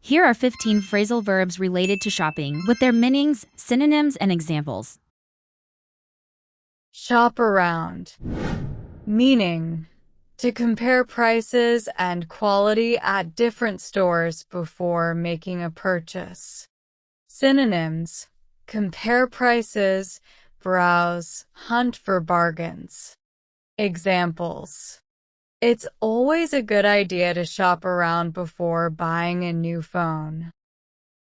Here are 15 phrasal verbs related to shopping with their meanings, synonyms, and examples. Shop around. Meaning, to compare prices and quality at different stores before making a purchase. Synonyms: compare prices, browse, hunt for bargains. Examples: it's always a good idea to shop around before buying a new phone.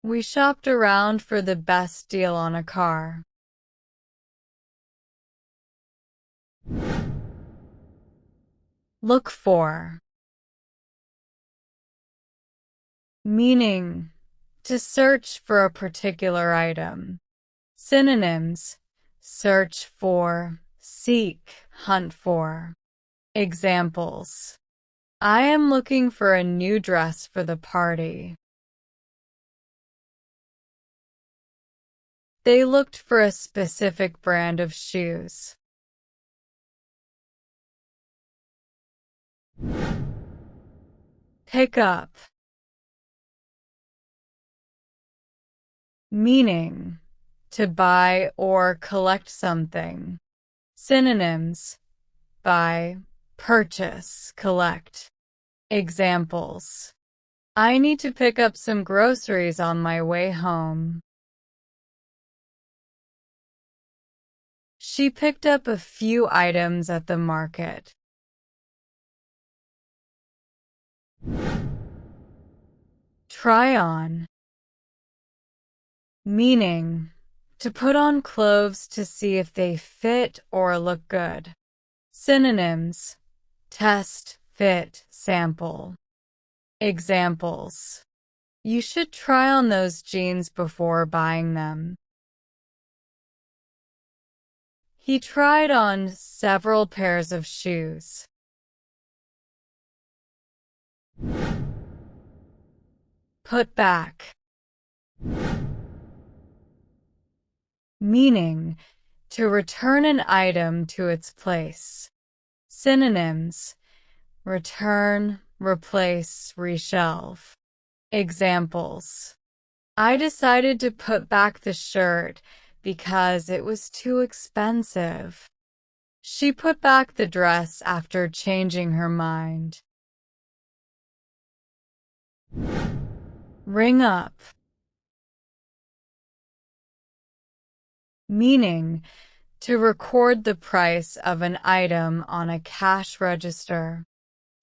We shopped around for the best deal on a car. Look for. Meaning, to search for a particular item. Synonyms: search for, seek, hunt for. Examples: I am looking for a new dress for the party. They looked for a specific brand of shoes. Pick up. Meaning, to buy or collect something. Synonyms: buy, purchase, collect. Examples: I need to pick up some groceries on my way home. She picked up a few items at the market. Try on. Meaning, to put on clothes to see if they fit or look good. Synonyms: test, fit, sample. Examples: you should try on those jeans before buying them. He tried on several pairs of shoes. Put back. Meaning, to return an item to its place. Synonyms: return, replace, reshelve. Examples: I decided to put back the shirt because it was too expensive. She put back the dress after changing her mind. Ring up. Meaning, to record the price of an item on a cash register.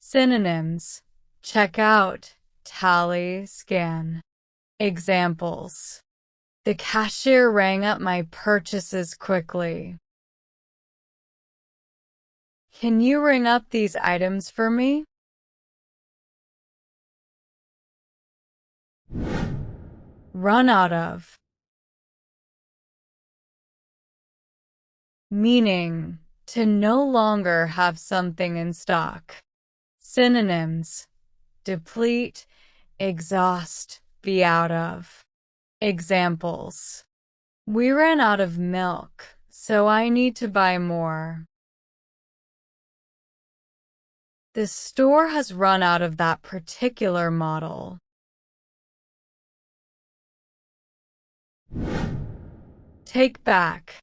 Synonyms: check out, tally, scan. Examples: the cashier rang up my purchases quickly. Can you ring up these items for me? Run out of. Meaning, to no longer have something in stock. Synonyms: deplete, exhaust, be out of. Examples: we ran out of milk, so I need to buy more. The store has run out of that particular model. Take back.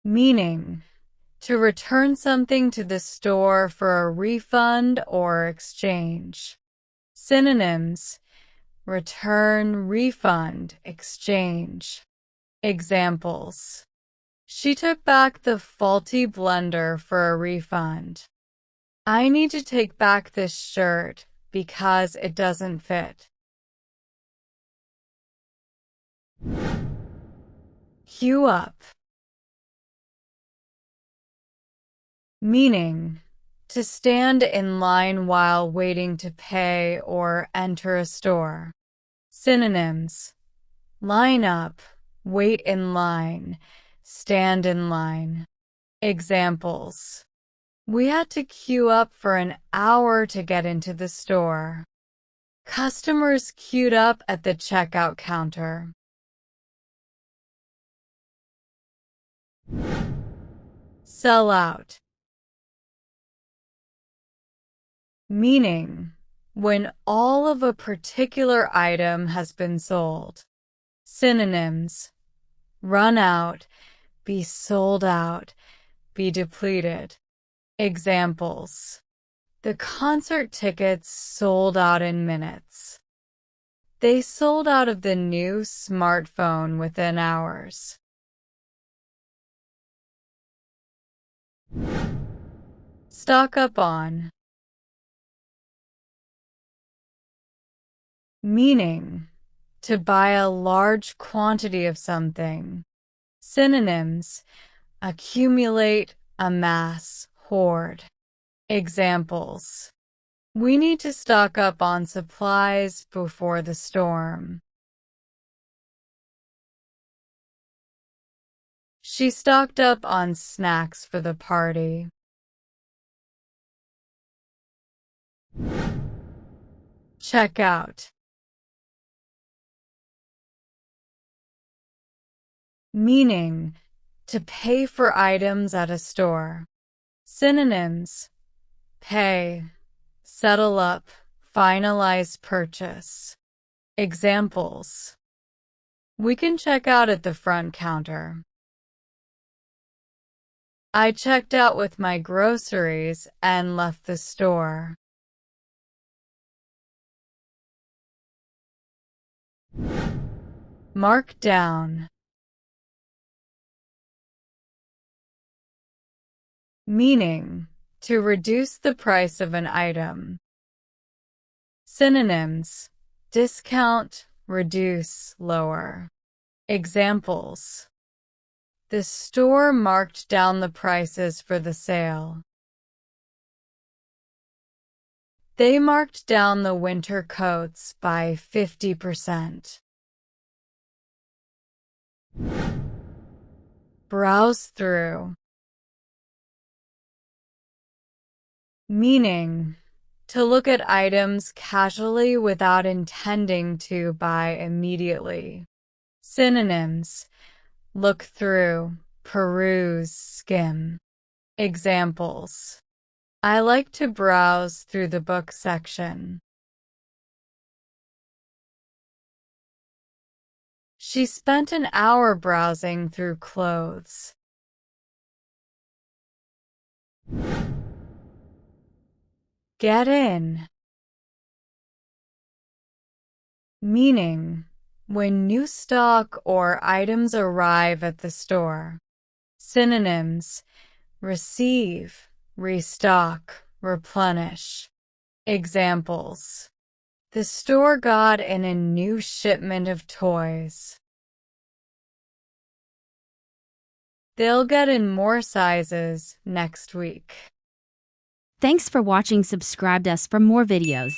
Meaning, to return something to the store for a refund or exchange. Synonyms: return, refund, exchange. Examples: she took back the faulty blender for a refund. I need to take back this shirt because it doesn't fit. Queue up. Meaning, to stand in line while waiting to pay or enter a store. Synonyms: line up, wait in line, stand in line. Examples: we had to queue up for an hour to get into the store. Customers queued up at the checkout counter. Sell out. Meaning, when all of a particular item has been sold. Synonyms: run out, be sold out, be depleted. Examples: the concert tickets sold out in minutes. They sold out of the new smartphone within hours. Stock up on. Meaning: to buy a large quantity of something. Synonyms: accumulate, amass, hoard. Examples: we need to stock up on supplies before the storm. She stocked up on snacks for the party. Check out. Meaning: to pay for items at a store. Synonyms: pay, settle up, finalize purchase. Examples: we can check out at the front counter. I checked out with my groceries and left the store. Mark down. Meaning: to reduce the price of an item. Synonyms: discount, reduce, lower. Examples: the store marked down the prices for the sale. They marked down the winter coats by 50%. Browse through. Meaning: to look at items casually without intending to buy immediately. Synonyms: look through, peruse, skim. Examples: I like to browse through the book section. She spent an hour browsing through clothes. Get in. Meaning: when new stock or items arrive at the store. Synonyms: receive, restock, replenish. Examples: the store got in a new shipment of toys. They'll get in more sizes next week. Thanks for watching. Subscribe us for more videos.